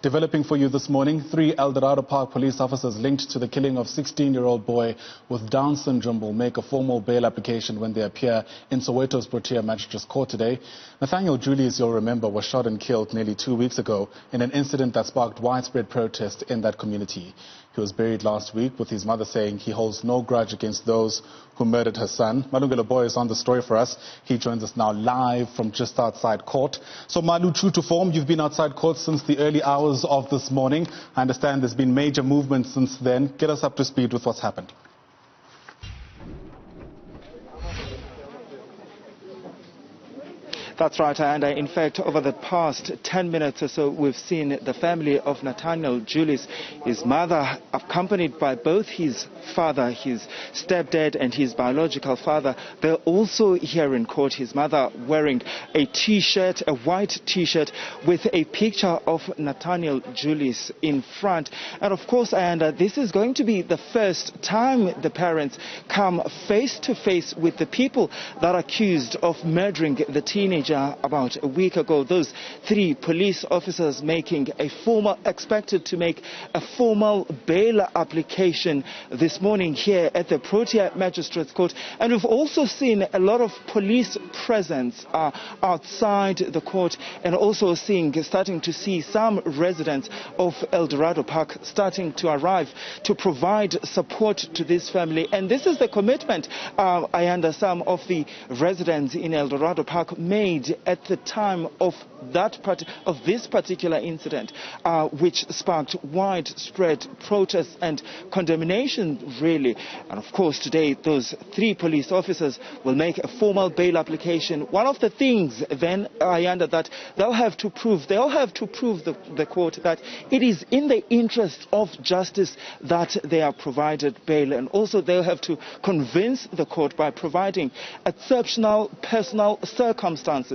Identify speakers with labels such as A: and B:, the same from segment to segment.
A: Developing for you this morning, 3 Eldorado Park police officers linked to the killing of 16-year-old boy with Down syndrome will make a formal bail application when they appear in Soweto's Protea Magistrates Court today. Nathaniel Julius, you'll remember, was shot and killed nearly 2 weeks ago in an incident that sparked widespread protest in that community. He was buried last week with his mother saying he holds no grudge against those who murdered her son. Malungelo Booi is on the story for us. He joins us now live from just outside court. So Malu, true to form, you've been outside court since the early hours of this morning. I understand there's been major movement since then. Get us up to speed with what's happened.
B: That's right, and in fact, over the past 10 minutes or so, we've seen the family of Nathaniel Julius, his mother, accompanied by both his father, his stepdad, and his biological father. They're also here in court. His mother wearing a T-shirt, a white T-shirt, with a picture of Nathaniel Julius in front. And of course, this is going to be the first time the parents come face to face with the people that are accused of murdering the teenager about a week ago. Those 3 police officers expected to make a formal bail application this morning here at the Protea Magistrates Court. And we've also seen a lot of police presence outside the court, and also starting to see some residents of Eldorado Park starting to arrive to provide support to this family. And this is the commitment some of the residents in Eldorado Park made at the time of this particular incident, which sparked widespread protests and condemnation, really. And of course, today those 3 police officers will make a formal bail application. One of the things then, that they'll have to prove the court that it is in the interest of justice that they are provided bail, and also they'll have to convince the court by providing exceptional personal circumstances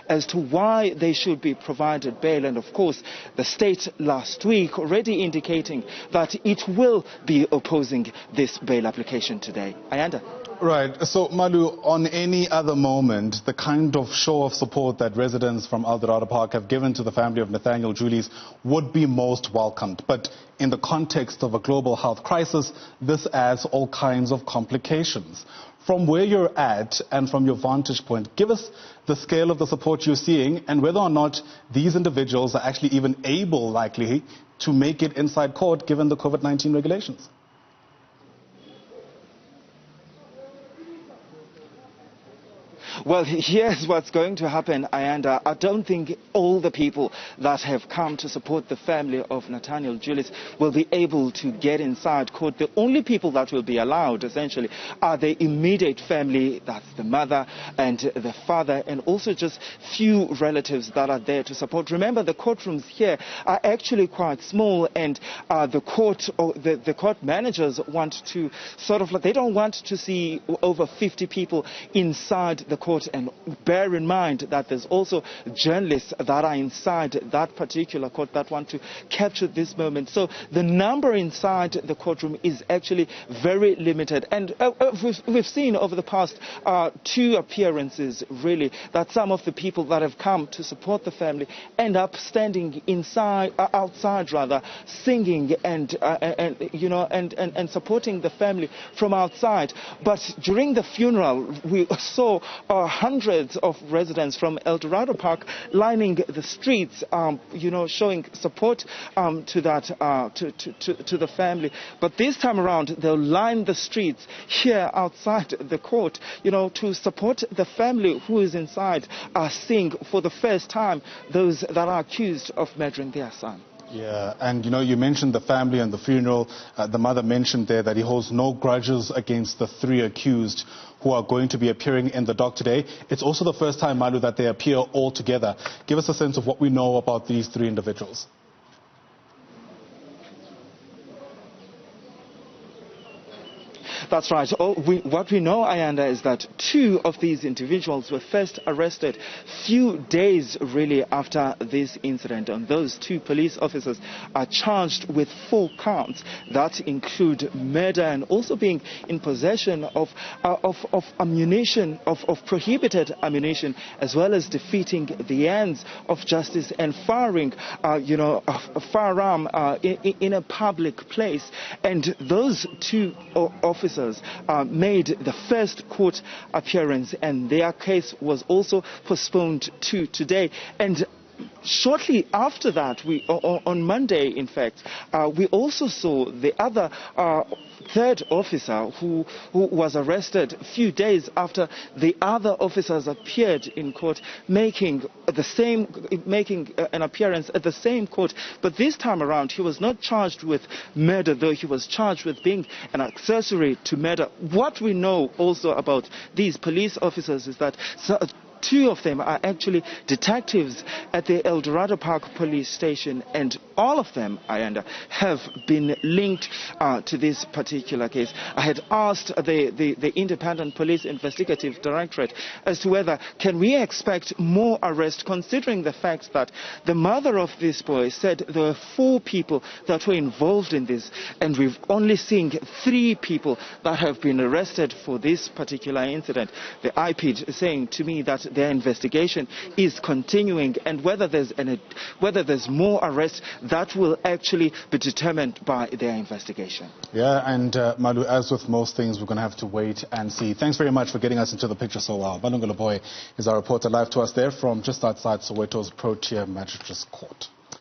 B: as to why they should be provided bail. And of course, the state last week already indicating that it will be opposing this bail application today. Ayanda.
A: Right. So, Malu, on any other moment, the kind of show of support that residents from Eldorado Park have given to the family of Nathaniel Julius would be most welcomed. But in the context of a global health crisis, this adds all kinds of complications. From where you're at and from your vantage point, give us the scale of the support you're seeing and whether or not these individuals are actually even able, likely, to make it inside court given the COVID-19 regulations.
B: Well, here's what's going to happen, Ayanda. I don't think all the people that have come to support the family of Nathaniel Julius will be able to get inside court. The only people that will be allowed, essentially, are the immediate family. That's the mother and the father, and also just few relatives that are there to support. Remember, the courtrooms here are actually quite small, and the court managers want to they don't want to see over 50 people inside the court. And bear in mind that there's also journalists that are inside that particular court that want to capture this moment. So the number inside the courtroom is actually very limited. And we've seen over the past 2 appearances, really, that some of the people that have come to support the family end up standing outside, singing and supporting the family from outside. But during the funeral, we saw hundreds of residents from Eldorado Park lining the streets, showing support to the family. But this time around, they'll line the streets here outside the court, to support the family who is inside, seeing for the first time those that are accused of murdering their son.
A: Yeah, and you mentioned the family and the funeral. The mother mentioned there that he holds no grudges against the 3 accused who are going to be appearing in the dock today. It's also the first time, Malu, that they appear all together. Give us a sense of what we know about these 3 individuals.
B: That's right. What we know, Ayanda, is that 2 of these individuals were first arrested few days really after this incident. And those 2 police officers are charged with 4 counts that include murder and also being in possession of ammunition, of prohibited ammunition, as well as defeating the ends of justice and firing, a firearm in a public place. And those 2 officers made the first court appearance, and their case was also postponed to today. And shortly after that, on Monday, in fact, we also saw the other 3rd officer who was arrested a few days after the other officers appeared in court, making an appearance at the same court. But this time around, he was not charged with murder, though he was charged with being an accessory to murder. What we know also about these police officers is that 2 of them are actually detectives at the Eldorado Park police station, and all of them, Ayanda, have been linked to this particular case. I had asked the Independent Police Investigative Directorate as to whether can we expect more arrests, considering the fact that the mother of this boy said there were 4 people that were involved in this, and we've only seen 3 people that have been arrested for this particular incident. The IPID saying to me that their investigation is continuing, and whether there's more arrests, that will actually be determined by their investigation.
A: Yeah, and Malu, as with most things, we're going to have to wait and see. Thanks very much for getting us into the picture so well. Malungelo Booi is our reporter live to us there from just outside Soweto's Pro-Tier Magistrates Court.